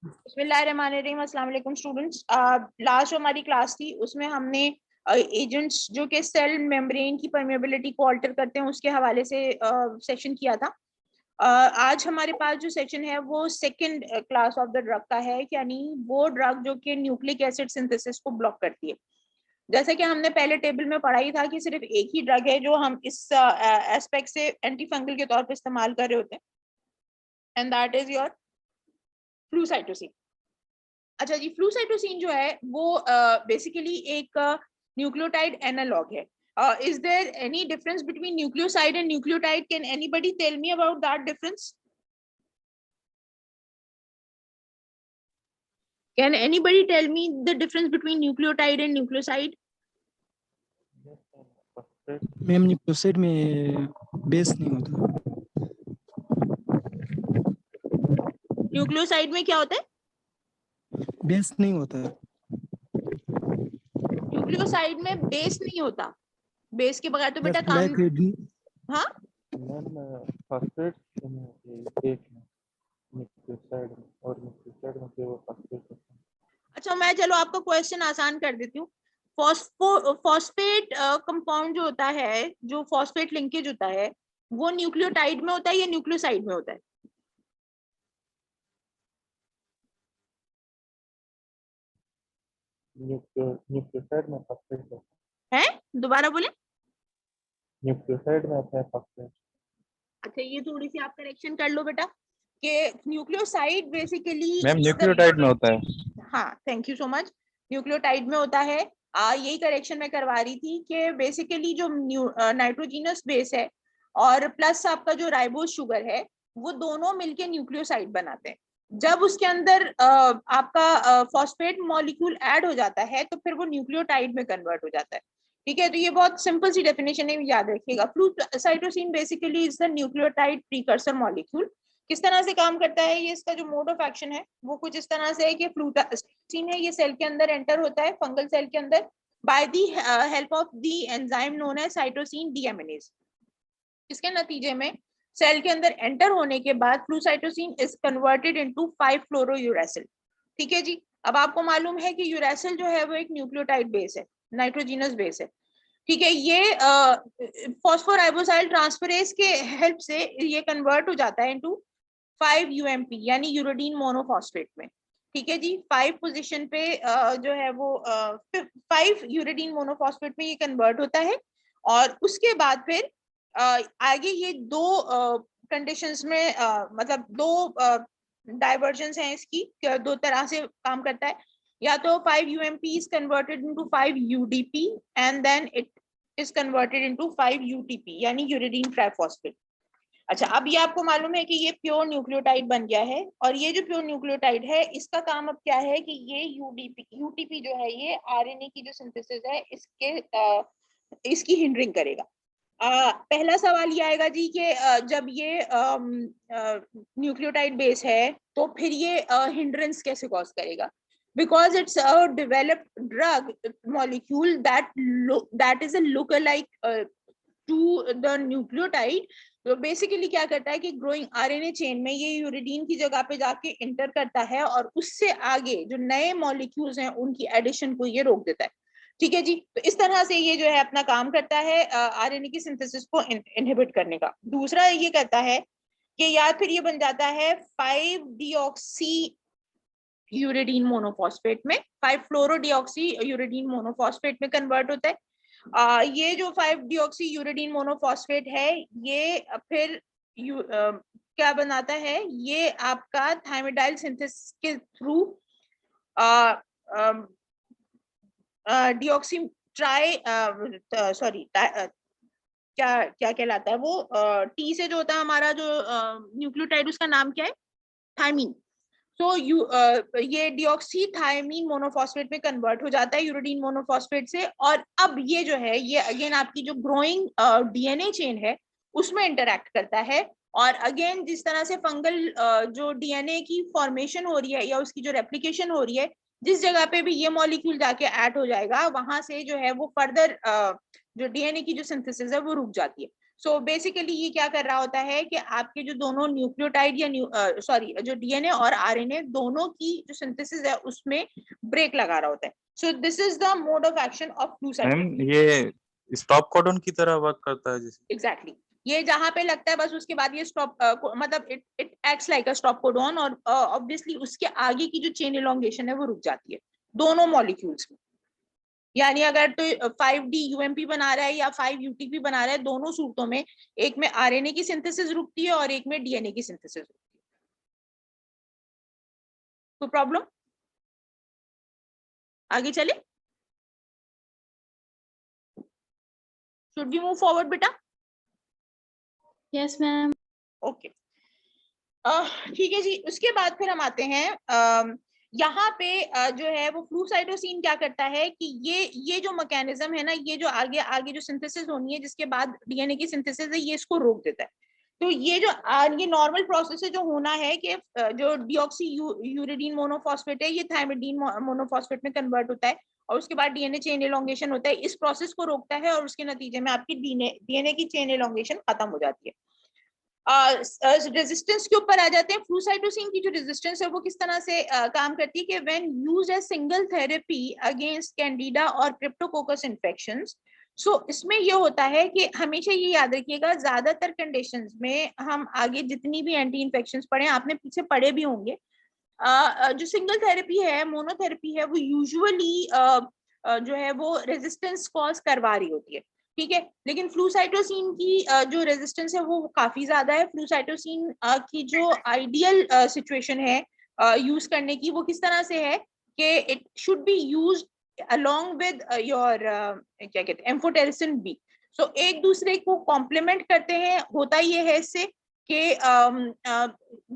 बिस्मिल्लाहिर्रहमानिर्रहीम। अस्सलाम वालेकुम स्टूडेंट्स। लास्ट जो हमारी क्लास थी उसमें हमने एजेंट्स जो कि सेल मेम्ब्रेन की परमेबिलिटी को ऑल्टर करते हैं उसके हवाले से सेशन किया था। आज हमारे पास जो सेशन है वो second class of the drug का है, यानी वो ड्रग जो कि न्यूक्लिक एसिड सिंथेसिस को ब्लॉक करती है। जैसे कि हमने पहले टेबल में पढ़ा ही था कि सिर्फ एक ही ड्रग है जो हम इस एस्पेक्ट से एंटी फंगल के तौर पर इस्तेमाल कर रहे होते हैं, and that is your flucytosine. अच्छा जी, फ्लूसाइटोसिन जो है वो बेसिकली एक न्यूक्लियोटाइड एनालॉग है। Is there any difference between nucleoside and nucleotide? Can anybody tell me about that difference? Can anybody tell me the difference between nucleotide and nucleoside? Ma'am nucleoside में base नहीं होता। Nucleoside में क्या होता है? Base नहीं होता। न्यूक्लियोसाइड में बेस नहीं होता। बेस के बगैर तो बेटा काम। हाँ, फॉस्फेट एक न्यूक्लियोसाइड और न्यूक्लियोसाइड में केवल फॉस्फेट होता है। अच्छा, मैं चलो आपका क्वेश्चन आसान कर देती हूँ। फॉस्फेट कंपाउंड जो होता है, जो फॉस्फेट लिंकेज होता है, वो न्यूक्लियोटाइड में होता है या न्यूक्लियोसाइड में होता है? न्यूक्लियोसाइड में फॉस्फेट होता है, दोबारा बोले। न्यूक्लियोसाइड में होता है फॉस्फेट। अच्छा, ये थोड़ी सी आप करेक्शन कर लो बेटा कि न्यूक्लियोसाइड बेसिकली मैम न्यूक्लियोटाइड में होता है। हाँ, thank you so much. Nucleotide में होता है। यही करेक्शन मैं करवा रही थी कि बेसिकली जो नाइट्रोजिनस बेस है और प्लस आपका जो राइबोस शुगर है, वो दोनों मिलके न्यूक्लियोसाइड बनाते हैं। जब उसके अंदर आपका फॉस्फेट मॉलिक्यूल ऐड हो जाता है तो फिर वो न्यूक्लियोटाइड में कन्वर्ट हो जाता है। ठीक है, तो ये बहुत सिंपल सी डेफिनेशन है, याद रखिएगा। Flucytosine basically is the nucleotide precursor molecule. किस तरह से काम करता है ये, इसका जो मोड ऑफ एक्शन है वो कुछ इस तरह से है कि फ्लूसाइटोसिन है, ये सेल के अंदर एंटर होता है, फंगल सेल के अंदर, by the help of the enzyme known as cytosine deaminase. इसके नतीजे में सेल के अंदर एंटर होने के बाद फ्लूसाइटोसिन इज कन्वर्टेड इनटू 5-फ्लोरोयूरेसिल। ठीक है जी। अब आपको मालूम है कि यूरेसिल जो है वो एक न्यूक्लियोटाइड बेस है, नाइट्रोजिनस बेस है। ठीक है, ये फॉस्फोराइबोसाइल ट्रांसफरेज के हेल्प से ये कन्वर्ट हो जाता है इनटू 5 UMP यानी यूरोडीन मोनोफॉस्फेट में। ठीक है जी, 5 पोजीशन पे जो है वो 5 यूरोडीन मोनोफॉस्फेट में ये कन्वर्ट होता है। और उसके बाद फिर आगे ये दो कंडीशंस में मतलब दो डाइवर्जेंस हैं इसकी, दो तरह से काम करता है। या तो 5 UMP is converted into 5 UDP and then it is converted into 5 UTP यानी यूरिडीन ट्राइफॉस्फेट। अच्छा, अब ये आपको मालूम है कि ये प्योर न्यूक्लियोटाइड बन गया है, और ये जो प्योर न्यूक्लियोटाइड है इसका काम अब क्या है कि ये यूटीपी जो है ये आरएनए की जो सिंथेसिस है इसकी हिंडरिंग करेगा। पहला सवाल ये आएगा जी कि जब ये न्यूक्लियोटाइड बेस है तो फिर ये हिंड्रेंस कैसे कॉज करेगा? Because it's a developed drug molecule that is a lookalike to the nucleotide. तो बेसिकली क्या करता है कि ग्रोइंग आरएनए चेन में ये यूरिडीन की जगह पे जाके इंटर करता है और उससे आगे जो नए मॉलिक्यूल्स हैं उनकी एडिशन को ये रोक देता है। ठीक है जी, तो इस तरह से ये जो है अपना काम करता है आरएनए की सिंथेसिस को इनहिबिट करने का। दूसरा ये करता है कि या फिर ये बन जाता है 5-डीऑक्सी यूरिडीन मोनोफॉस्फेट में, 5-फ्लोरोडीऑक्सी यूरिडीन मोनोफॉस्फेट में कन्वर्ट होता है। ये जो 5-डीऑक्सी यूरिडीन मोनोफॉस्फेट है ये फिर क्या बनाता है, ये आपका थायमिडाइल सिंथेसिस के थ्रू डीऑक्सी ट्राई सॉरी क्या क्या कहलाता है वो, टी से जो होता है हमारा जो न्यूक्लियोटाइड, उसका नाम क्या है? थायमीन। तो ये डीऑक्सीथायमीन मोनोफॉस्फेट में कन्वर्ट हो जाता है यूरिडीन मोनोफॉस्फेट से, और अब ये जो है ये अगेन आपकी जो ग्रोइंग डीएनए चेन है उसमें इंटरैक्ट करता है। और अगेन जिस तरह से फंगल जो डीएनए की फॉर्मेशन हो रही है या उसकी जो रेप्लिकेशन हो रही है, जिस जगह पे भी ये मॉलिक्यूल जाके ऐड हो जाएगा वहां से जो है वो फर्दर जो डीएनए की जो सिंथेसिस है वो रुक जाती है। सो बेसिकली ये क्या कर रहा होता है कि आपके जो दोनों न्यूक्लियोटाइड या सॉरी जो डीएनए और आरएनए दोनों की जो सिंथेसिस है उसमें ब्रेक लगा रहा होता है. So this is the mode of action of flucytosine. ये स्टॉप कोडॉन की तरह वर्क करता है जैसे. एग्जैक्टली ये जहां पे लगता है बस उसके बाद ये स्टॉप मतलब it acts like a stop codon और ऑब्वियसली उसके आगे की जो चेन इलोंगेशन है वो रुक जाती है दोनों मॉलिक्यूल्स में. यानी अगर तो 5D UMP बना रहा है या 5 UTP बना रहा है, दोनों सूरतों में एक में आरएनए की सिंथेसिस रुकती है और एक में डीएनए की सिंथेसिस रुकती है. कोई प्रॉब्लम? आगे चले? शुड वी मूव फॉरवर्ड बेटा? Yes ma'am. ओके ठीक है जी. उसके बाद फिर हम आते हैं यहाँ पे जो है वो फ्लू साइटोसिन क्या करता है कि ये जो मैकेनिज्म है ना, ये जो आगे आगे जो सिंथेसिस होनी है जिसके बाद डीएनए की सिंथेसिस है, ये इसको रोक देता है. तो ये जो ये नॉर्मल प्रोसेस है जो होना है कि जो डीऑक्सी यूरिडीन मोनोफॉस्फेट है ये थायमिडीन मोनोफॉस्फेट में कन्वर्ट होता है और उसके बाद डीएनए चेन एलोंगेशन होता है. इस प्रोसेस को रोकता है और उसके नतीजे में आपकी डीएनए की चेन एलोंगेशन खत्म हो जाती है. रेजिस्टेंस के ऊपर आ जाते हैं. फ्लू साइटोसिन की जो रेजिस्टेंस है वो किस तरह से काम करती है कि when used as single therapy against Candida और क्रिप्टोकोकस इन्फेक्शंस. सो इसमें ये होता है कि हमेशा ये याद रखिएगा, ज्यादातर कंडीशंस में हम आगे जितनी भी एंटी इन्फेक्शंस पढ़े, आपने पीछे पढ़े भी होंगे, जो सिंगल थेरेपी है, मोनोथेरेपी है, वो यूजुअली जो है वो रेजिस्टेंस कॉज करवा रही होती है. ठीक है, लेकिन फ्लू साइटोसिन की जो रेजिस्टेंस है वो काफी ज्यादा है. फ्लू साइटोसिन की जो आइडियल सिचुएशन है यूज करने की वो किस तरह से है कि it should be used along with your क्या कहते हैं एम्फोटेरिसिन बी. सो एक दूसरे को कॉम्प्लीमेंट करते हैं. होता ये है इससे कि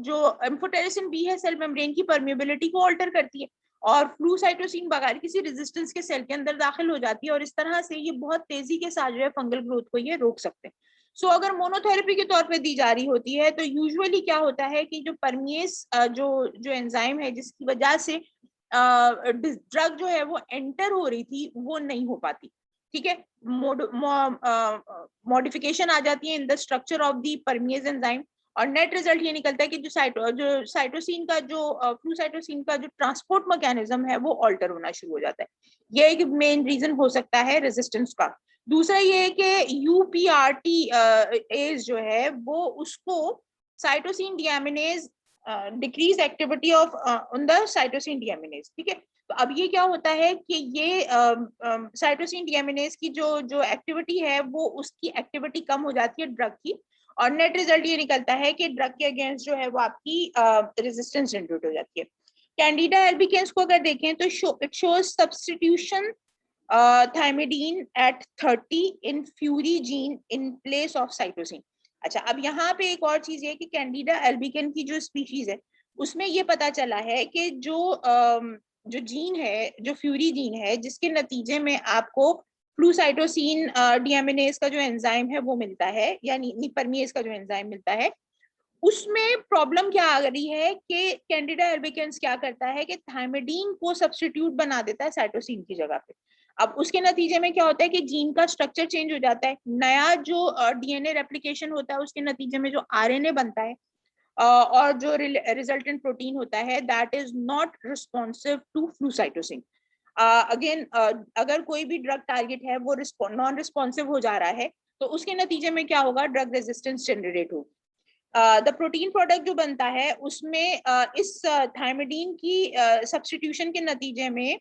जो एम्फोटेरिसिन बी है सेल मेम्ब्रेन की परमिएबिलिटी को ऑल्टर करती है और फ्लू साइटोसिन बगैर किसी रेजिस्टेंस के सेल के अंदर दाखिल हो जाती है और इस तरह से ये बहुत तेजी के साथ जो है फंगल ग्रोथ को ये रोक सकते हैं. सो अगर मोनोथेरेपी के तौर पे दी जा रही होती है तो यूजुअली क्या होता है कि जो परमिएस जो एंजाइम है जिसकी वजह से ड्रग जो है वो एंटर हो रही थी वो नहीं हो पाती. ठीक है, मॉडिफिकेशन आ जाती है in the structure of the परमिएज enzyme और नेट रिजल्ट ये निकलता है कि जो साइटोसिन का जो फ्लू साइटोसिन का जो ट्रांसपोर्ट मैकेनिज्म है वो ऑल्टर होना शुरू हो जाता है. ये एक मेन रीजन हो सकता है रेजिस्टेंस का. दूसरा ये है कि यूपीआरटी एज जो है वो उसको cytosine deaminase decrease activity of on the cytosine deaminase. ठीक है, तो अब ये क्या होता है कि ये साइटोसिन डीएमिनेज की जो एक्टिविटी है वो उसकी एक्टिविटी कम हो जाती है ड्रग की और नेट रिजल्ट ये निकलता है कि ड्रग के अगेंस्ट जो है वो आपकी रेजिस्टेंस जनरेट हो जाती है. कैंडिडा एल्बिकेंस को अगर देखें तो it shows substitution thymidine at 30 in fury gene in place of cytosine. अच्छा, अब यहाँ पे एक और चीज है कि कैंडिडा एल्बिकेन की जो स्पीशीज है उसमें ये पता चला है कि जो जीन है, जो फ्यूरी जीन है, जिसके नतीजे में आपको फ्लूसाइटोसिन डीएमिनेज का जो एंजाइम है वो मिलता है, यानी परमिएज का जो एंजाइम मिलता है, उसमें प्रॉब्लम क्या आ रही है कि कैंडिडा एल्बिकेंस क्या करता है कि थायमिडीन को सब्स्टिट्यूट बना देता है साइटोसिन की जगह पे. अब उसके नतीजे में क्या होता है कि जीन का स्ट्रक्चर चेंज हो जाता है. नया जो डीएनए रेप्लिकेशन होता है उसके नतीजे में जो आरएनए बनता है और जो रिजल्टेंट प्रोटीन होता है that is not responsive to flucytosine. Again अगर कोई भी ड्रग टारगेट है वो नॉन रिस्पॉन्सिव हो जा रहा है तो उसके नतीजे में क्या होगा, ड्रग रेजिस्टेंस जनरेट होगी. द प्रोटीन प्रोडक्ट जो बनता है उसमें इस थायमिडीन की सब्स्टिट्यूशन के नतीजे में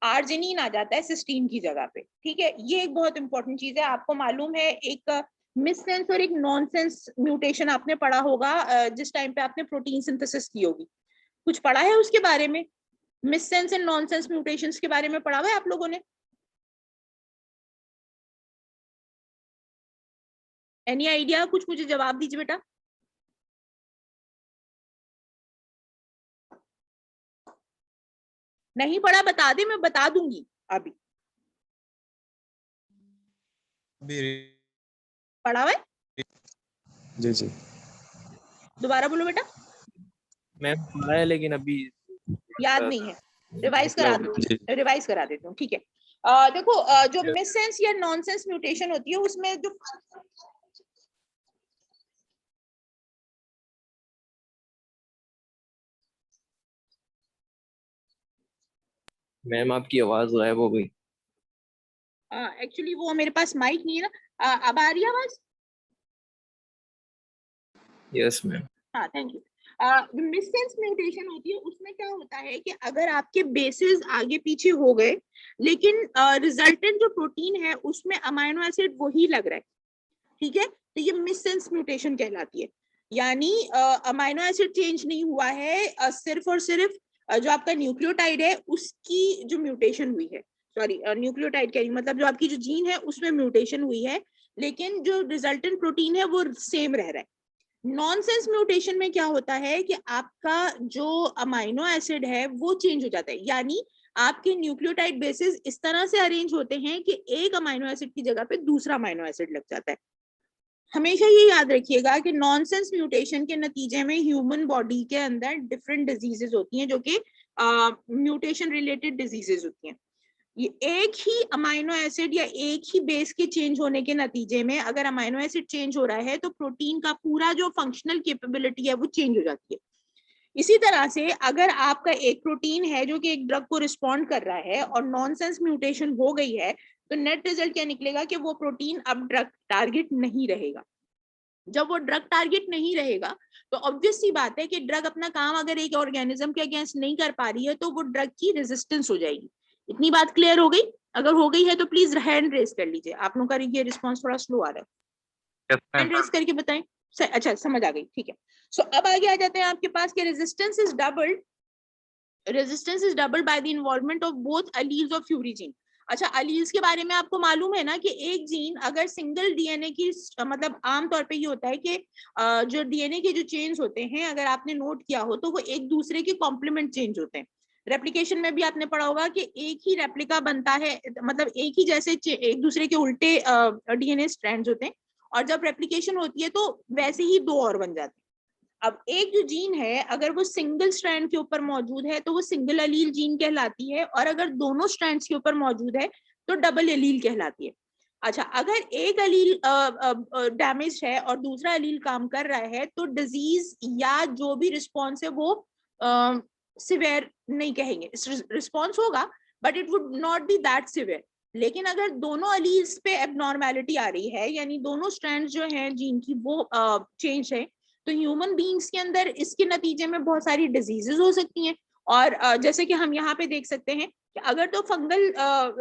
आर्जिनिन आ जाता है सिस्टीन की जगह पे. ठीक है, ये एक बहुत इंपॉर्टेंट चीज है. आपको मालूम है एक मिससेंस और एक नॉनसेंस म्यूटेशन आपने पढ़ा होगा जिस टाइम पे आपने प्रोटीन सिंथेसिस की होगी. कुछ पढ़ा है उसके बारे में? मिससेंस एंड नॉनसेंस म्यूटेशंस के बारे में पढ़ा हुआ है आप लोगों ने? Any idea? कुछ मुझे जवाब दीजिए बेटा. नहीं पढ़ा बता दे, मैं बता दूंगी अभी. पढ़ा हुआ है? जी जी. दोबारा बोलो बेटा. मैम पढ़ा है लेकिन अभी याद नहीं है. रिवाइज करा दूंगी, रिवाइज करा देती हूँ. ठीक है, देखो जो मिससेंस या नॉनसेंस म्यूटेशन होती है उसमें जो मैम आपकी आवाज गायब हो गई। एक्चुअली वो मेरे पास माइक नहीं है ना। अब आ रही है आवाज? Yes ma'am. हाँ, थैंक यू। मिससेंस म्यूटेशन होती है, उसमें क्या होता है कि अगर आपके बेसिस आगे पीछे हो गए लेकिन रिजल्टेंट जो प्रोटीन है उसमें अमाइनो एसिड वही लग रहा है, ठीक है, तो ये मिससेंस म्यूटेशन कहलाती है। यानी अमाइनो एसिड चेंज नहीं हुआ है, सिर्फ और सिर्फ जो आपका न्यूक्लियोटाइड है उसकी जो म्यूटेशन हुई है, सॉरी न्यूक्लियोटाइड कह रही हूं, मतलब जो आपकी जो जीन है उसमें म्यूटेशन हुई है, लेकिन जो रिजल्टेंट प्रोटीन है वो सेम रह रहा है। नॉनसेंस म्यूटेशन में क्या होता है कि आपका जो अमाइनो एसिड है वो चेंज हो जाता है, यानी आपके न्यूक्लियोटाइड बेसिस इस तरह से अरेंज होते हैं कि एक अमाइनो एसिड की जगह पे दूसरा अमाइनो एसिड लग जाता है। हमेशा ये याद रखिएगा कि नॉनसेंस म्यूटेशन के नतीजे में ह्यूमन बॉडी के अंदर डिफरेंट डिजीजेस होती हैं जो कि म्यूटेशन रिलेटेड डिजीजेस होती हैं। ये एक ही अमाइनो एसिड या एक ही बेस के चेंज होने के नतीजे में अगर अमाइनो एसिड चेंज हो रहा है तो प्रोटीन का पूरा जो फंक्शनल कैपेबिलिटी है वो चेंज हो जाती है। इसी तरह से अगर आपका एक प्रोटीन है जो कि एक ड्रग को रिस्पॉन्ड कर रहा है और नॉनसेंस म्यूटेशन हो गई है तो नेट रिजल्ट क्या निकलेगा कि वो प्रोटीन अब ड्रग टारगेट नहीं रहेगा। जब वो ड्रग टारगेट नहीं रहेगा तो ऑब्वियस सी बात है कि ड्रग अपना काम अगर एक ऑर्गेनिज्म के अगेंस्ट नहीं कर पा रही है तो वो ड्रग की रेजिस्टेंस हो जाएगी। इतनी बात क्लियर हो गई? अगर हो गई है तो प्लीज हैंड रेस कर लीजिए। आप लोगों का ये रिस्पॉन्स थोड़ा स्लो आ रहा है, हैंड रेस करके बताएं। अच्छा, समझ आ गई, ठीक है। सो अब आगे आ जाते हैं आपके पास कि resistance is doubled by the involvement of both alleles of fury gene. अच्छा, अलील्स के बारे में आपको मालूम है ना कि एक जीन अगर सिंगल डीएनए की, मतलब आमतौर पे ये होता है कि जो डीएनए के जो चेंज होते हैं अगर आपने नोट किया हो तो वो एक दूसरे के कॉम्प्लीमेंट चेंज होते हैं। रेप्लिकेशन में भी आपने पढ़ा होगा कि एक ही रेप्लिका बनता है, मतलब एक ही जैसे एक दूसरे के उल्टे डीएनए स्ट्रैंड्स होते हैं, और जब रेप्लिकेशन होती है तो वैसे ही दो और बन जाते हैं। अब एक जो जीन है अगर वो सिंगल स्ट्रैंड के ऊपर मौजूद है तो वो सिंगल अलील जीन कहलाती है, और अगर दोनों स्ट्रैंड्स के ऊपर मौजूद है तो डबल अलील कहलाती है। अच्छा, अगर एक अलील डैमेज है और दूसरा अलील काम कर रहा है तो डिजीज या जो भी रिस्पॉन्स है वो सिवियर नहीं कहेंगे, रिस्पॉन्स होगा but it would not be that severe. लेकिन अगर दोनों अलील्स पे एबनॉर्मेलिटी आ रही है, यानी दोनों स्ट्रैंड्स जो हैं जीन की वो चेंज है, तो ह्यूमन बीइंग्स के अंदर इसके नतीजे में बहुत सारी डिजीजेस हो सकती हैं। और जैसे कि हम यहाँ पे देख सकते हैं कि अगर तो फंगल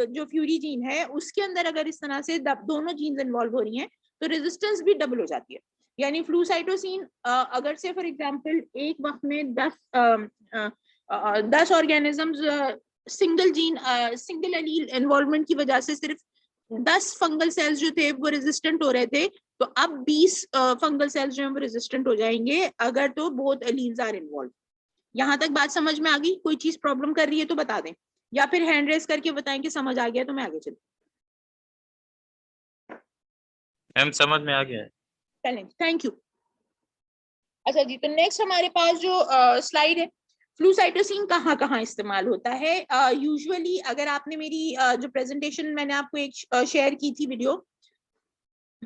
जो फ्यूरी जीन है उसके अंदर अगर इस तरह से दोनों जीन्स इन्वॉल्व हो रही हैं तो रेजिस्टेंस भी डबल हो जाती है। यानी फ्लूसाइटोसिन अगर से फॉर एग्जांपल एक वक्त में 10 ऑर्गेनिजम्स सिंगल एलील इन्वॉल्वमेंट की वजह से सिर्फ 10 फंगल सेल्स जो थे वो रेजिस्टेंट हो रहे थे, तो अब 20 फंगल सेल्स जो हैं वो रेजिस्टेंट हो जाएंगे अगर तो बोथ एलील्स आर इन्वॉल्व। यहां तक बात समझ में आ गई? कोई चीज प्रॉब्लम कर रही है तो बता दें, या फिर हैंड रेस करके बताएं कि समझ आ गया तो मैं आगे चलूं। मैम समझ में आ गया है। चलें, थैंक यू। अच्छा जी, तो नेक्स्ट हमारे पास जो स्लाइड है, फ्लूसाइटोसिन कहाँ कहाँ इस्तेमाल होता है। यूजुअली अगर आपने मेरी जो प्रेजेंटेशन मैंने आपको एक शेयर की थी वीडियो,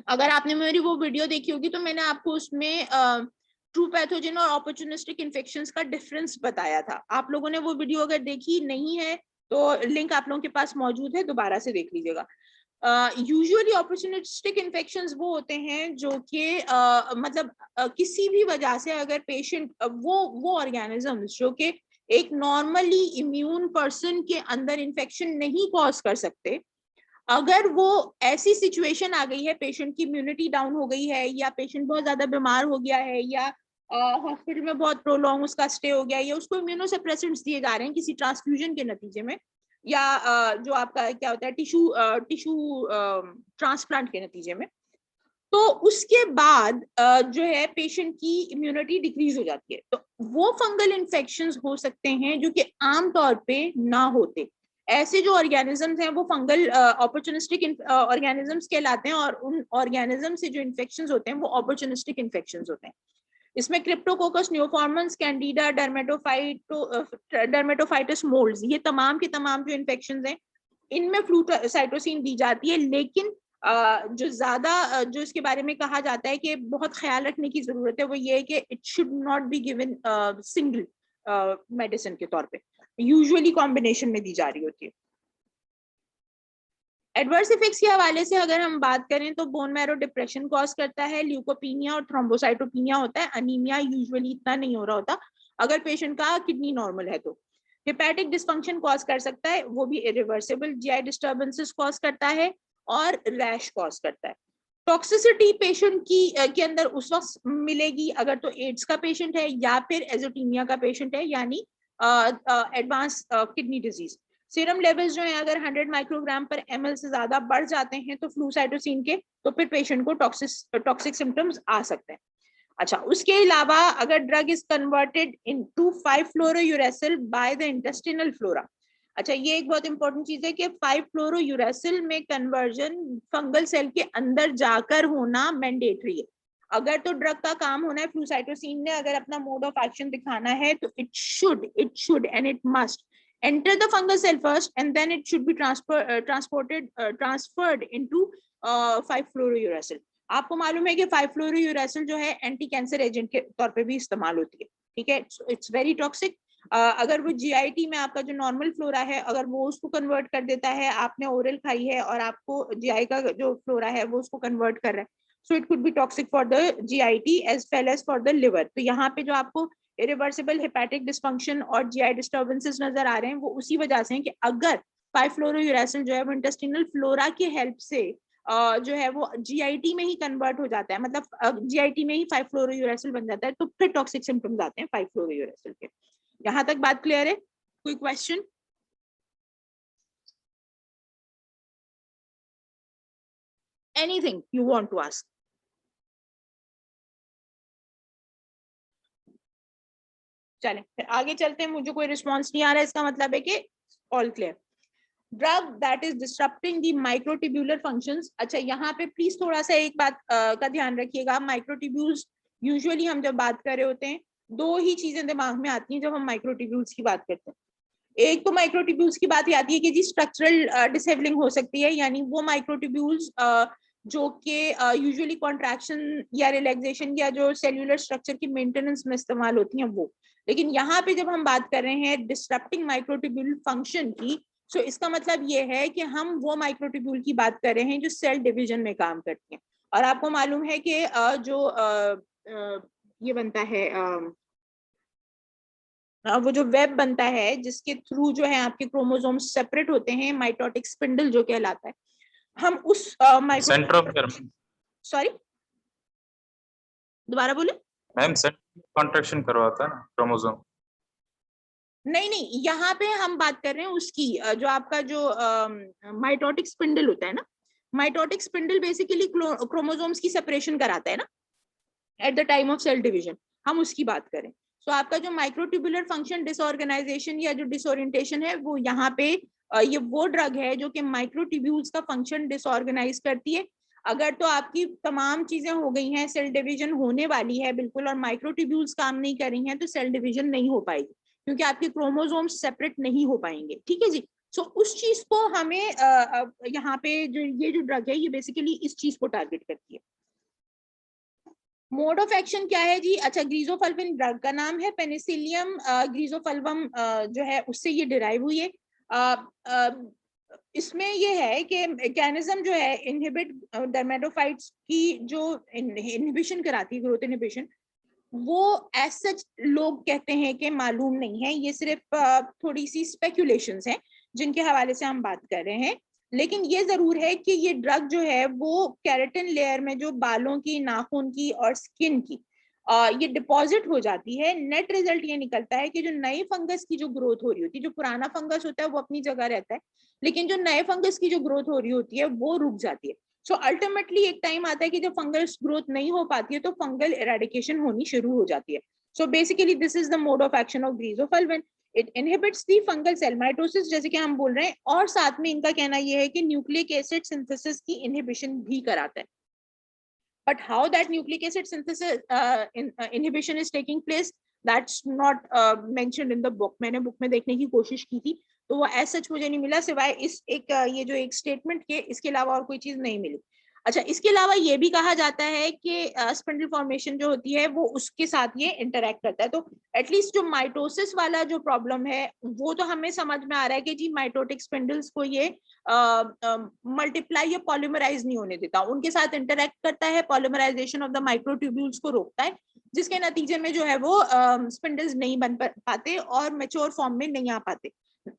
अगर आपने मेरी वो वीडियो देखी होगी तो मैंने आपको उसमें ट्रू पैथोजन और अपॉर्चुनिस्टिक इन्फेक्शंस का डिफरेंस बताया था। आप लोगों ने वो वीडियो अगर देखी नहीं है तो लिंक आप लोगों के पास मौजूद है, दोबारा से देख लीजिएगा। यूजुअली अपॉर्चुनिस्टिक इन्फेक्शंस वो होते हैं जो कि मतलब किसी भी वजह से अगर पेशेंट वो ऑर्गेनिजम्स जो कि एक नॉर्मली इम्यून पर्सन के अंदर इन्फेक्शन नहीं कॉज कर सकते, अगर वो ऐसी सिचुएशन आ गई है, पेशेंट की इम्यूनिटी डाउन हो गई है या पेशेंट बहुत ज्यादा बीमार हो गया है या हॉस्पिटल में बहुत प्रोलॉन्ग उसका स्टे हो गया है या उसको इम्यूनोसप्रेसेंट्स दिए जा रहे हैं किसी ट्रांसफ्यूजन के नतीजे में, या जो आपका क्या होता है टिश्यू ट्रांसप्लांट के नतीजे में, तो उसके बाद जो है पेशेंट की इम्यूनिटी डिक्रीज हो जाती है। तो वो फंगल इन्फेक्शंस हो सकते हैं जो कि आमतौर पे ना होते। ऐसे जो ऑर्गेनिजम्स हैं वो फंगल अपॉर्चुनिस्टिक ऑर्गेनिजम्स कहलाते हैं, और उन ऑर्गेनिज्म से जो इन्फेक्शंस होते हैं वो अपॉर्चुनिस्टिक इन्फेक्शंस होते हैं। इसमें क्रिप्टोकोकस न्यूफॉर्मन्स, कैंडिडा, डर्मेटोफाइटस मोल्ड्स, ये तमाम के तमाम जो इन्फेक्शंस हैं इनमें फ्लूसाइटोसिन दी जाती है। लेकिन जो ज्यादा जो इसके बारे में कहा जाता है कि बहुत ख्याल रखने की जरूरत है वो ये है कि it should not be given single medicine के तौर पे। यूजुअली कॉम्बिनेशन में दी जा रही होती है। एडवर्स इफेक्ट्स के हवाले से अगर हम बात करें तो बोन मैरो डिप्रेशन कॉज करता है, ल्यूकोपीनिया और थ्रोम्बोसाइटोपिनिया होता है, अनीमिया यूजुअली इतना नहीं हो रहा होता अगर पेशेंट का किडनी नॉर्मल है तो। हेपेटिक डिस्फंक्शन कॉज कर सकता है, वो भी इरिवर्सिबल, जीआई डिस्टर्बेंसेस कॉज करता है और रैश कॉज करता है। टॉक्सिसिटी पेशेंट की के अंदर उस वक्त मिलेगी अगर तो एड्स का पेशेंट है या फिर एजोटीमिया का पेशेंट है, यानी advance kidney disease. Serum levels जो है अगर 100 माइक्रोग्राम पर ml से ज्यादा बढ़ जाते हैं तो फ्लूसाइटोसिन के, तो फिर पेशेंट को टॉक्सिक सिम्टम्स आ सकते हैं। अच्छा, उसके अलावा अगर drug is converted into five fluorouracil by the intestinal flora. अच्छा, ये एक बहुत इंपॉर्टेंट चीज है कि 5-फ्लोरोयूरेसिल में कन्वर्जन फंगल सेल के अंदर जाकर होना मैंडेटरी है। अगर तो ड्रग का काम होना है, फ्लूसाइटोसिन ने अगर अपना मोड ऑफ एक्शन दिखाना है तो it should and it must enter the fungal cell first and then it should be transferred into 5-फ्लोरोयूरेसिल। आपको मालूम है कि 5-फ्लोरोयूरेसिल जो है एंटी कैंसर एजेंट के तौर पे भी इस्तेमाल होती है, ठीक है। It's very toxic. अगर वो जीआईटी में आपका जो नॉर्मल फ्लोरा है अगर वो उसको कन्वर्ट कर देता है, आपने ओरल खाई है और आपको जीआई का जो फ्लोरा है वो उसको कन्वर्ट कर रहा है, so it could be toxic for the GIT as well as for the liver. तो यहाँ पे जो आपको इरिवर्सिबल हेपेटिक डिस्फंक्शन और जीआई डिस्टर्बेंसेस नजर आ रहे हैं वो उसी वजह से हैं कि अगर 5-फ्लोरोयूरेसिल जो है वो इंटेस्टिनल फ्लोरा की हेल्प से जो है वो जीआईटी में ही कन्वर्ट हो जाता है, मतलब जीआईटी में ही 5-फ्लोरोयूरेसिल बन जाता है, तो फिर टॉक्सिक सिम्टम्स आते हैं 5-फ्लोरोयूरेसिल के। यहाँ तक बात क्लियर है? कोई question? Anything you want to ask? चलें फिर आगे चलते हैं। मुझे कोई रिस्पॉन्स नहीं आ रहा है, इसका मतलब है कि all clear. Drug that is disturbing the microtubular functions. अच्छा, यहाँ पे प्लीज थोड़ा सा एक बात का ध्यान रखिएगा। माइक्रोट्यूब्यूल्स यूजुअली हम जब बात कर रहे होते हैं दो ही चीजें दिमाग में आती हैं जब हम माइक्रोट्यूब्यूल्स की बात करते हैं। एक तो माइक्रोट्यूब्यूल्स की बात आती है कि जी स्ट्रक्चरल डिसेबलिंग हो सकती है, यानी वो माइक्रोट्यूब्यूल्स जो कि यूजुअली कॉन्ट्रैक्शन या रिलैक्सेशन या जो सेल्यूलर स्ट्रक्चर की मेंटेनेंस में इस्तेमाल होती हैं वो। लेकिन यहाँ पे जब हम बात कर रहे हैं डिस्टर्बिंग माइक्रोट्यूब्यूल फंक्शन की, सो इसका मतलब ये है कि हम वो माइक्रोट्यूब्यूल की बात कर रहे हैं जो सेल डिवीजन में काम करती हैं। और आपको मालूम है कि ये बनता है वो जो वेब बनता है जिसके थ्रू जो है आपके क्रोमोसोम सेपरेट होते हैं, माइटोटिक स्पिंडल जो कहलाता है, हम उस सेंटर ऑफ गर्म, सॉरी दोबारा बोले मैम, सेंटर कॉन्ट्रैक्शन करवाता है ना क्रोमोसोम। नहीं, यहाँ पे हम बात कर रहे हैं उसकी जो आपका जो माइटोटिक स्पिंडल होता है ना, माइटोटिक स्पिंडल बेसिकली क्रोमोसोम्स की सेपरेशन कराता है ना at the time of cell division, हम उसकी बात करें। सो आपका जो माइक्रोट्यूबुलर फंक्शन डिसऑर्गेनाइजेशन या जो डिसओरिएंटेशन है वो यहाँ पे ये वो ड्रग है जो कि माइक्रोट्यूब्यूल्स का फंक्शन डिसऑर्गेनाइज करती है। अगर तो आपकी तमाम चीजें हो गई हैं, सेल डिवीजन होने वाली है बिल्कुल, और माइक्रोट्यूब्यूल्स काम नहीं कर रही हैं तो सेल डिवीजन नहीं हो पाएगी क्योंकि आपके क्रोमोसोम्स सेपरेट नहीं हो पाएंगे, ठीक है जी। सो उस चीज को हमें यहाँ पे जो ये जो ड्रग है ये बेसिकली इस चीज को टारगेट करती है। मोड ऑफ एक्शन क्या है जी? अच्छा, ग्रीजोफल्विन ड्रग का नाम है, पेनिसिलियम ग्रीजोफल्वम जो है उससे ये डिराइव हुई है। इसमें ये है कि मैकेनिज्म जो है इनहिबिट डर्मेटोफाइट्स की जो इनहिबिशन कराती है, ग्रोथ इनहिबिशन, वो एज सच लोग कहते हैं कि मालूम नहीं है, ये सिर्फ थोड़ी सी स्पेकुलेशंस हैं जिनके हवाले से हम बात कर रहे हैं। लेकिन ये जरूर है कि ये ड्रग जो है वो केराटिन लेयर में जो बालों की, नाखून की और स्किन की ये डिपॉजिट हो जाती है। नेट रिजल्ट ये निकलता है कि जो नए फंगस की जो ग्रोथ हो रही होती है, जो पुराना फंगस होता है वो अपनी जगह रहता है, लेकिन जो नए फंगस की जो ग्रोथ हो रही होती है वो रुक जाती है। सो अल्टीमेटली एक टाइम आता है कि जब फंगस ग्रोथ नहीं हो पाती है तो फंगल इरेडिकेशन होनी शुरू हो जाती है। So basically this is the mode of action of griseofulvin. It inhibits the fungal cell mitosis, जैसे कि हम बोल रहे हैं, और साथ में इनका कहना यह है कि न्यूक्लिक एसिड सिंथेसिस की इनहिबिशन भी कराता है। But how that nucleic acid synthesis inhibition is taking place, that's not mentioned in the book. मैंने बुक में देखने की कोशिश की थी तो वो एज सच मुझे नहीं मिला, सिवाय इस एक ये जो एक स्टेटमेंट के, इसके अलावा और कोई चीज नहीं मिली। अच्छा, इसके अलावा ये भी कहा जाता है कि स्पिंडल फॉर्मेशन जो होती है वो उसके साथ ये इंटरेक्ट करता है। तो एटलीस्ट जो माइटोसिस वाला जो प्रॉब्लम है वो तो हमें समझ में आ रहा है कि जी माइटोटिक स्पिंडल्स को ये मल्टीप्लाई या पॉलीमराइज नहीं होने देता, उनके साथ इंटरेक्ट करता है, पॉलीमराइजेशन ऑफ द माइक्रोट्यूब्यूल्स को रोकता है, जिसके नतीजे में जो है वो स्पिंडल्स नहीं बन पाते और मैच्योर फॉर्म में नहीं आ पाते।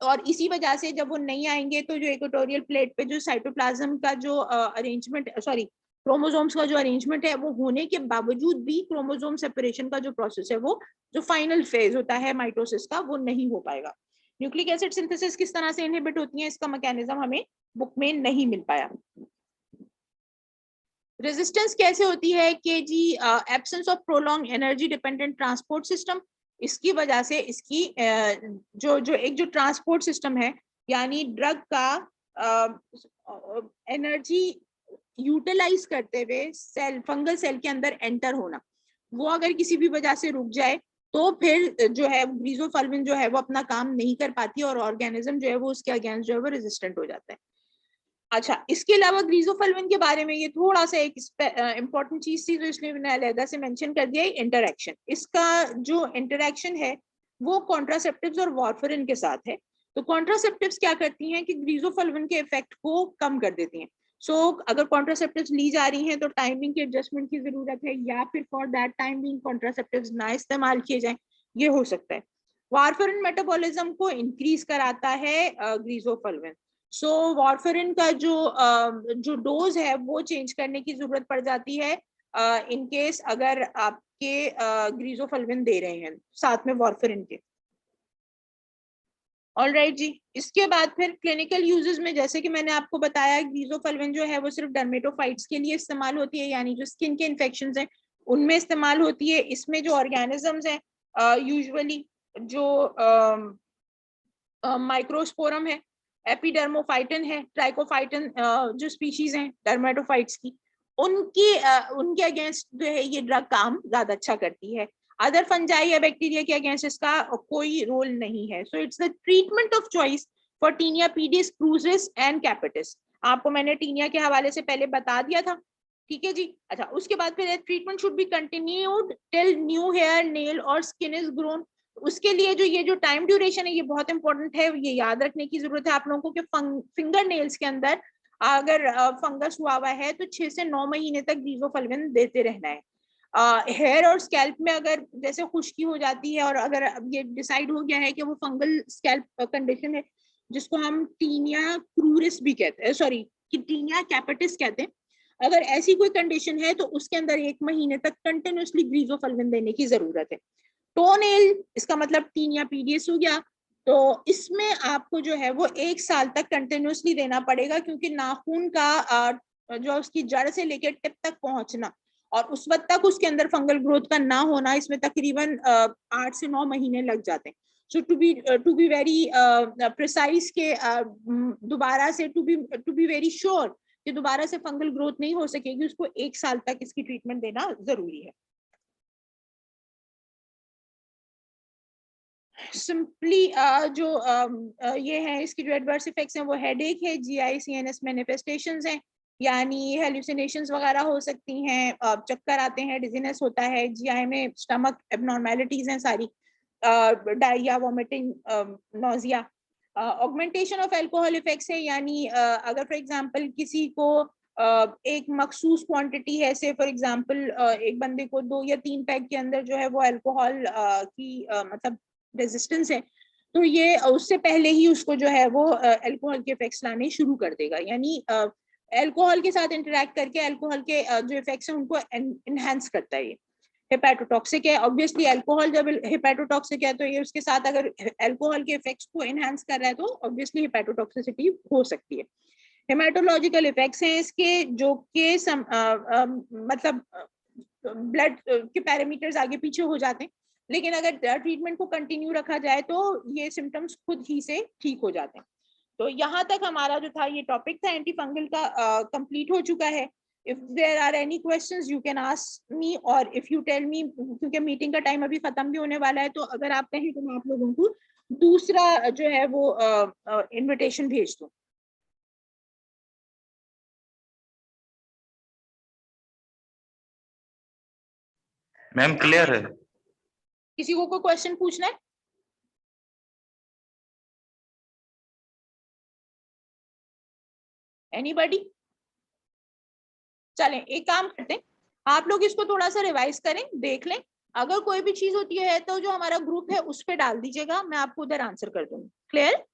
और इसी वजह से जब वो नहीं आएंगे तो जो इक्वेटोरियल प्लेट पे जो साइटोप्लाज्म का जो अरेंजमेंट, सॉरी क्रोमोसोम्स का जो अरेंजमेंट है वो होने के बावजूद भी क्रोमोसोम सेपरेशन का जो प्रोसेस है वो जो फाइनल फेज होता है माइटोसिस का वो नहीं हो पाएगा। न्यूक्लिक एसिड सिंथेसिस किस तरह से इनहिबिट होती है इसका मैकेनिज्म हमें बुक में नहीं मिल पाया। रेजिस्टेंस कैसे होती है कि जी absence of prolong energy dependent transport system, इसकी वजह से इसकी एक जो ट्रांसपोर्ट सिस्टम है यानी ड्रग का एनर्जी यूटिलाइज करते हुए सेल, फंगल सेल के अंदर एंटर होना, वो अगर किसी भी वजह से रुक जाए तो फिर जो है ग्रीजोफल्विन जो है वो अपना काम नहीं कर पाती और ऑर्गेनिज्म जो है वो उसके अगेंस्ट जो है वो रेजिस्टेंट हो जाता है। अच्छा, इसके अलावा ग्रीजोफल्विन के बारे में ये थोड़ा सा एक इंपॉर्टेंट चीज थी जो इसलिए मैंने अलग से मेंशन कर दिया, इंटरैक्शन। इसका जो इंटरैक्शन है वो कॉन्ट्रासेप्टिव्स और वार्फरिन के साथ है। तो कॉन्ट्रासेप्टिव्स क्या करती हैं कि ग्रीजोफल्विन के इफेक्ट को कम कर देती हैं। अगर कॉन्ट्रासेप्टिव्स ली जा रही हैं तो टाइमिंग के एडजस्टमेंट की जरूरत है, या फिर for that time being contraceptives ना इस्तेमाल किए जाएं, ये हो सकता है। वार्फरिन मेटाबॉलिज्म को इंक्रीज कराता है ग्रीजोफल्विन। वार्फरिन का जो डोज है वो चेंज करने की जरूरत पड़ जाती है इन केस अगर आपके ग्रीजोफल्विन दे रहे हैं साथ में वार्फरिन के। ऑलराइट जी, इसके बाद फिर क्लिनिकल यूजेस में जैसे कि मैंने आपको बताया ग्रीजोफल्विन जो है वो सिर्फ डर्मेटोफाइट्स के लिए इस्तेमाल होती है, यानी जो स्किन के इन्फेक्शंस हैं उनमें इस्तेमाल होती है। इसमें जो ऑर्गेनिजम्स हैं यूजुअली जो माइक्रोस्पोरम है, एपिडर्मोफाइटन है, ट्राइकोफाइटन जो स्पीशीज हैं डर्मेटोफाइट्स की, उनके अगेंस्ट जो है ये ड्रग काम ज्यादा अच्छा करती है। अदर फंजाई या बैक्टीरिया के अगेंस्ट इसका कोई रोल नहीं है। So it's the treatment of choice for tinea pedis cruris and capitis. आपको मैंने टीनिया के हवाले से पहले बता दिया था, ठीक है जी। अच्छा, उसके बाद फिर treatment should be continued till new hair, nail और स्किन इज ग्रोन। उसके लिए जो टाइम ड्यूरेशन है ये बहुत इंपॉर्टेंट है, ये याद रखने की जरूरत है आप लोगों को कि फिंगर नेल्स के अंदर अगर फंगस हुआ हुआ है तो 6 से 9 महीने तक ग्रीजोफल्विन देते रहना है। हेयर और स्कैल्प में अगर जैसे खुश्की हो जाती है और अगर ये डिसाइड हो गया है कि वो फंगल स्कैल्प कंडीशन है जिसको हम टीनिया क्रूरिस भी कहते हैं, सॉरी टीनिया कैपिटिस कहते हैं, अगर ऐसी कोई कंडीशन है तो उसके अंदर 1 महीने तक कंटिन्यूसली ग्रीजोफल्विन देने की जरूरत है। टोनेल, इसका मतलब टीनिया पीडियस हो गया, तो इसमें आपको जो है वो 1 साल तक कंटिन्यूसली देना पड़ेगा, क्योंकि नाखून का जो उसकी जड़ से लेकर टिप तक पहुंचना और उस वक्त तक उसके अंदर फंगल ग्रोथ का ना होना, इसमें तकरीबन 8 से 9 महीने लग जाते हैं। सो टू बी वेरी प्रिसाइज के दोबारा से टू बी वेरी श्योर कि दोबारा से फंगल ग्रोथ नहीं हो सकेगी, उसको 1 साल तक इसकी ट्रीटमेंट देना जरूरी है। सिंपली ये है इसकी जो एडवर्स इफेक्ट्स हैं वो हेडेक है, जीआई सीएनएस मैनिफेस्टेशंस हैं, यानी हेलुसिनेशंस वगैरह हो सकती हैं, चक्कर आते हैं, डिजीनेस होता है, जीआई में स्टमक एबनॉर्मेलिटीज हैं सारी, diarrhoea, vomiting, nausea. Augmentation of alcohol effects है, यानी अगर फॉर एग्जांपल किसी को एक मखसूस क्वांटिटी है, से फॉर एग्जांपल एक बंदे को 2 या 3 पैक के अंदर जो है वो अल्कोहल की मतलब रेजिस्टेंस है, तो ये उससे पहले ही उसको जो है वो अल्कोहल के इफेक्ट्स लाने शुरू कर देगा, यानी अल्कोहल के साथ इंटरेक्ट करके अल्कोहल के जो इफेक्ट्स हैं उनको एनहांस करता है। ये हेपेटोटॉक्सिक है, ऑब्वियसली अल्कोहल जब हेपेटोटॉक्सिक है तो ये उसके साथ अगर अल्कोहल के इफेक्ट्स को एनहांस कर रहा है तो ऑब्वियसली हेपेटोटॉक्सिसिटी हो सकती है। हेमेटोलॉजिकल इफेक्ट्स हैं इसके, जो कि मतलब ब्लड के पैरामीटर्स आगे पीछे हो जाते हैं, लेकिन अगर ट्रीटमेंट को कंटिन्यू रखा जाए तो ये सिम्टम्स खुद ही से ठीक हो जाते हैं। तो यहाँ तक हमारा जो था ये टॉपिक था एंटी फंगल का कंप्लीट हो चुका है। If there are any questions you can ask me, और इफ यू टेल मी, क्योंकि मीटिंग का टाइम अभी खत्म भी होने वाला है, तो अगर आप कहें तो मैं आप लोगों को दूसरा जो है वो इन्विटेशन भेज दूं। मैम क्लियर है। किसी को कोई क्वेश्चन पूछना है? एनीबॉडी? चलें एक काम करते हैं, आप लोग इसको थोड़ा सा रिवाइज करें, देख लें, अगर कोई भी चीज होती है तो जो हमारा ग्रुप है उस पर डाल दीजिएगा, मैं आपको उधर आंसर कर दूंगी। क्लियर?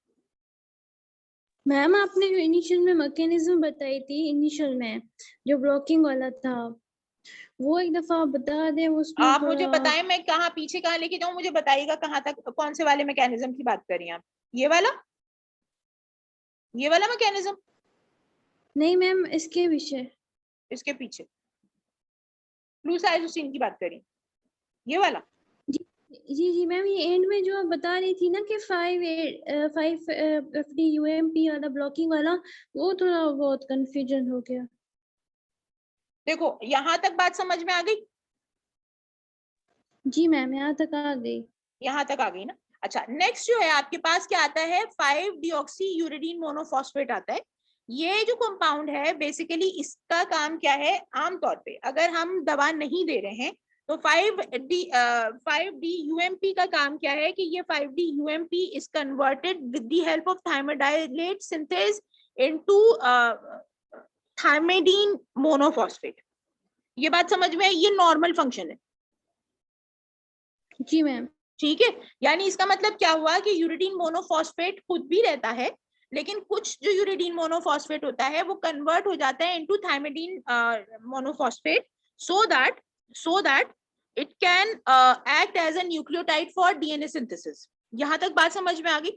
मैम आपने जो इनिशियल में मैकेनिज्म बताई थी, इनिशियल में जो ब्लॉकिंग वाला था, वो एक दफा आप बता दें। उसमें आप मुझे थोड़ा बताएं मैं कहाँ पीछे कहाँ लेके जाऊं, मुझे बताइएगा कहाँ तक, कौन से वाले मैकेनिज्म की बात कर रही हैं आप? ये वाला मैकेनिज्म? नहीं मैम, इसके विषय इसके पीछे फ्लूसाइलोसिन की बात करी, ये वाला? जी मैम, ये एंड में जो आप बता रही थी ना कि 5 FD UMP वाला ब्लॉकिंग वाला, वो थोड़ा बहुत कंफ्यूजन हो गया। देखो यहाँ तक बात समझ में आ गई? जी मैम, यहाँ तक आ गई। यहाँ तक आ गई ना? अच्छा, नेक्स्ट जो है आपके पास क्या आता है, 5-डीऑक्सी-यूरिडीन मोनोफॉस्फेट आता है। ये जो कंपाउंड है बेसिकली इसका काम क्या है, आमतौर पे अगर हम दवा नहीं दे रहे हैं तो 5D UMP का काम क्या है कि ये 5D UMP is converted with the help of thymidylate synthase into thymidine monophosphate. ये बात समझ में आई? ये नॉर्मल फंक्शन है। जी मैम। ठीक है, यानी इसका मतलब क्या हुआ कि यूरिडीन मोनोफॉस्फेट खुद भी रहता है, लेकिन कुछ जो यूरिडीन मोनोफॉस्फेट होता है वो कन्वर्ट हो जाता है into thymidine monophosphate, so that it can act as a nucleotide for DNA synthesis. यहां तक बात समझ में आ गई?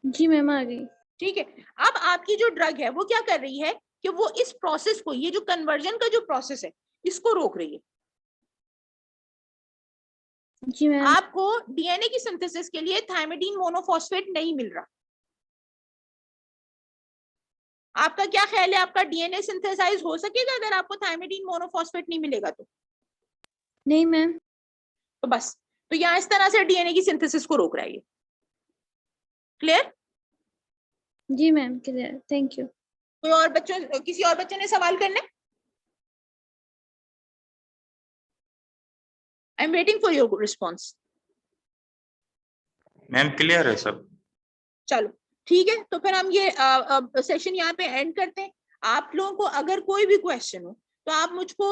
जी मैम, आ गई। ठीक है, अब आपकी जो ड्रग है वो क्या कर रही है कि वो इस प्रोसेस को, ये जो कन्वर्जन का जो प्रोसेस है, इसको रोक रही है। जी मैम। आपको डीएनए की सिंथेसिस के लिए थायमिडीन मोनोफॉस्फेट नहीं मिल रहा। आपका क्या ख्याल है, आपका डीएनए सिंथेसाइज हो सकेगा अगर आपको थायमिडीन मोनोफॉस्फेट नहीं मिलेगा तो? नहीं मैम। तो बस, तो यहाँ इस तरह से डीएनए की सिंथेसिस को रोक रहा है ये। क्लियर? जी मैम, क्लियर, थैंक यू। कोई और बच्चों, किसी और बच्चे ने सवाल करना है? I am waiting for your response. Ma'am clear है सब। चलो ठीक है, तो फिर हम ये सेशन यहाँ पे एंड करते हैं। आप लोगों को अगर कोई भी क्वेश्चन हो तो आप मुझको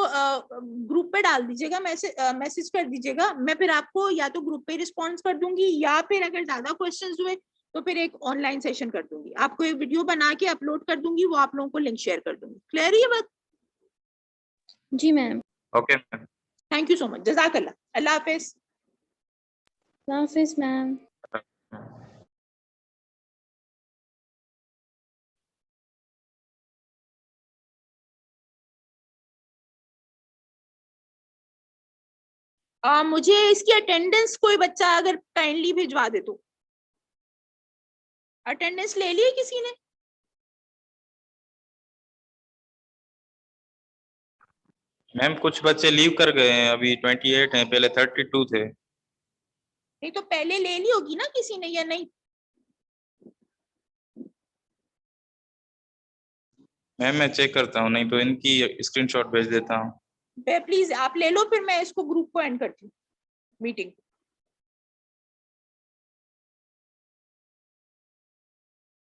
ग्रुप पे डाल दीजिएगा, मैसेज कर दीजिएगा, मैं फिर आपको या तो ग्रुप पे रिस्पॉन्स कर दूंगी, या फिर अगर ज्यादा क्वेश्चंस हुए तो फिर एक ऑनलाइन सेशन कर दूंगी, आपको एक वीडियो बना के अपलोड कर दूंगी, वो आप लोगों को लिंक शेयर कर दूंगी। क्लियर है ये बात? जी ma'am. Okay ma'am. Thank you so much, जज़ाकल्लाह, अल्लाह हाफिज। अल्लाह हाफिज मैम। मुझे इसकी अटेंडेंस कोई बच्चा अगर काइंडली भिजवा दे तो। अटेंडेंस ले ली किसी ने? मैम कुछ बच्चे लीव कर गए हैं, अभी 28 हैं, पहले 32 थे। नहीं तो पहले ले ली होगी ना किसी ने, या नहीं? मैम मैं चेक करता हूँ, नहीं तो इनकी स्क्रीनशॉट भेज देता हूँ। प्लीज आप ले लो, फिर मैं इसको ग्रुप को एंड करती हूँ, मीटिंग।